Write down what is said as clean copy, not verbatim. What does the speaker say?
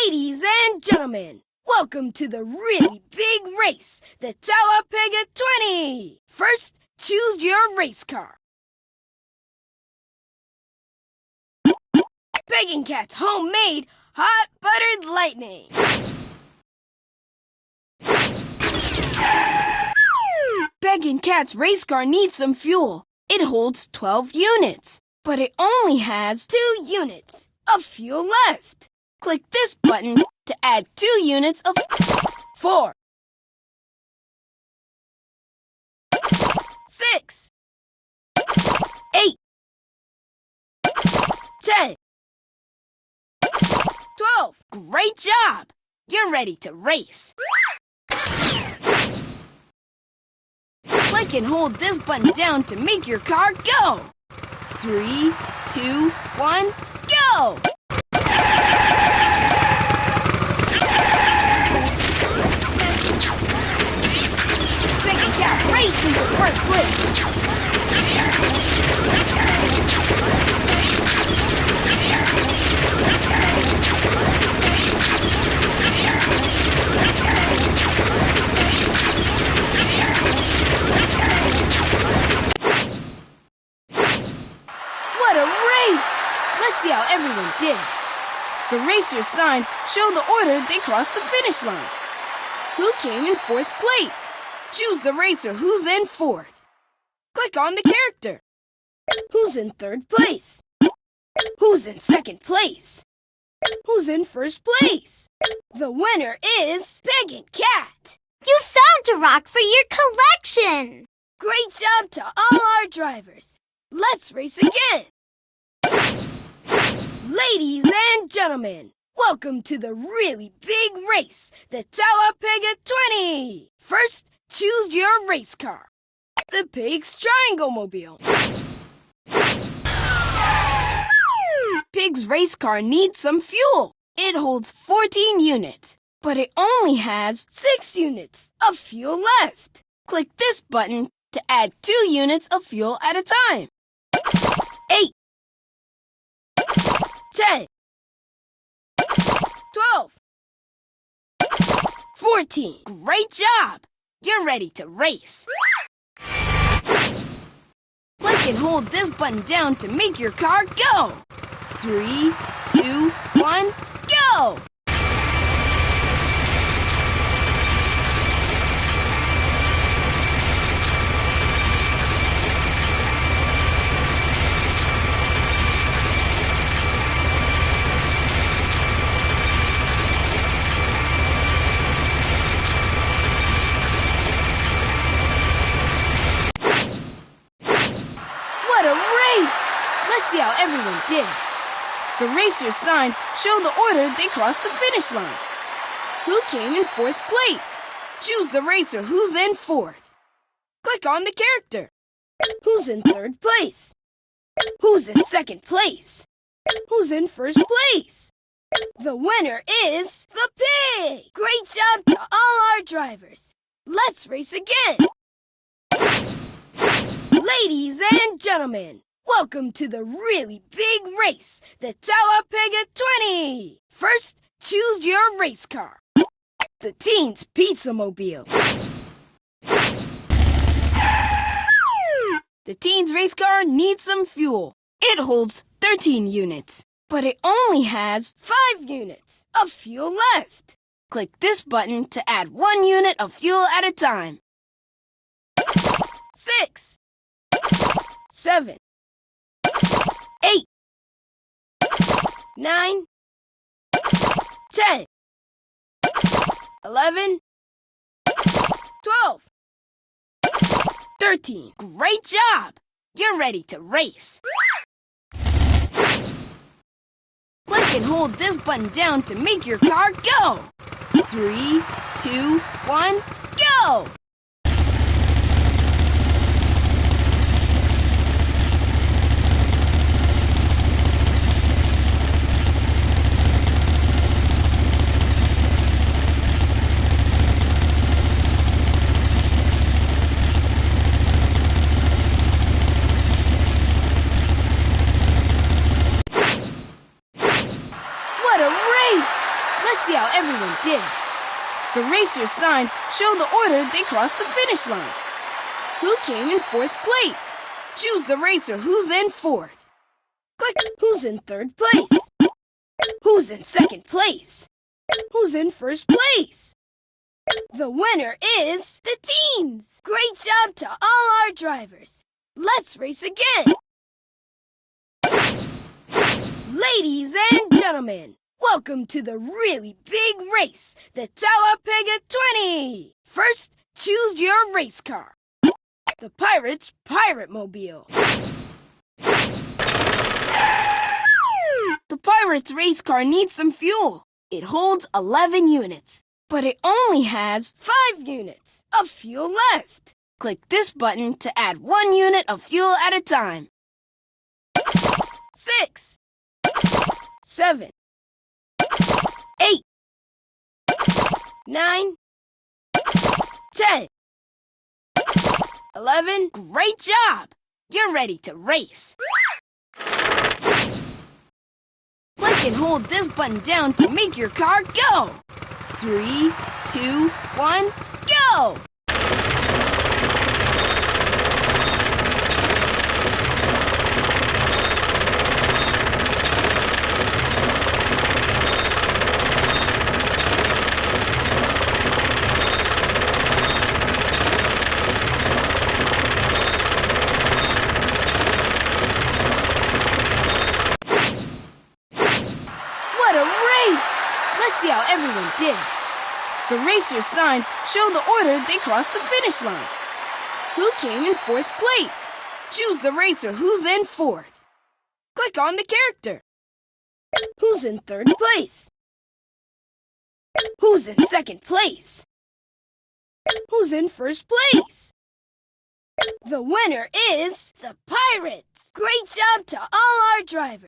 Ladies and gentlemen, welcome to the really big race, the Talladega 20. First, choose your race car. Begging Cat's homemade hot buttered lightning. Begging Cat's race car needs some fuel. It holds 12 units, but it only has 2 units of fuel left. Click this button to add 2 units of 4, 6, 8, 10, 12. Great job! You're ready to race. Click and hold this button down to make your car go. 3, 2, 1, go! Begging Cat racing to first place. What a race! Let's see how everyone did. The racers' signs show the order they crossed the finish line. Who came in 4th place? Choose the racer who's in 4th. Click on the character. Who's in 3rd place? Who's in 2nd place? Who's in 1st place? The winner is Begging Cat. You found a rock for your collection! Great job to all our drivers. Let's race again. Ladies and gentlemen, welcome to the really big race, the Talladega 20. First, choose your race car. The Pig's Triangle Mobile. Pig's race car needs some fuel. It holds 14 units, but it only has 6 units of fuel left. Click this button to add 2 units of fuel at a time. 8, 10, 12, 14. Great job! You're ready to race. Click and hold this button down to make your car go. 3, 2, 1, go! What a race! Let's see how everyone did. The racers' signs show the order they crossed the finish line. Who came in 4th place? Choose the racer who's in 4th. Click on the character. Who's in 3rd place? Who's in 2nd place? Who's in 1st place? The winner is the Pig! Great job to all our drivers. Let's race again. Ladies and gentlemen, welcome to the really big race, the Talladega 20. First, choose your race car. The Teen's Pizza Mobile. The Teen's race car needs some fuel. It holds 13 units, but it only has 5 units of fuel left. Click this button to add 1 unit of fuel at a time. 6, 7, 8, 9, 10, 11, 12, 13. Great job! You're ready to race. Click and hold this button down to make your car go. 3, 2, 1, go! Let's see how everyone did. The racer signs show the order they crossed the finish line. Who came in fourth place? Choose the racer who's in fourth. Click who's in third place. Who's in second place? Who's in first place? The winner is the teens! Great job to all our drivers. Let's race again. Ladies and gentlemen, welcome to the really big race, the Talapega 20. First, choose your race car. The Pirates Pirate Mobile. The Pirates race car needs some fuel. It holds 11 units, but it only has 5 units of fuel left. Click this button to add 1 unit of fuel at a time. 6, 7, 8, 9, 10, 11. Great job! You're ready to race. Click and hold this button down to make your car go. 3, 2, 1, go! What a race! Let's see how everyone did. The racer signs show the order they crossed the finish line. Who came in fourth place? Choose the racer who's in fourth. Click on the character. Who's in third place? Who's in second place? Who's in first place? The winner is the Pirates! Great job to all our drivers.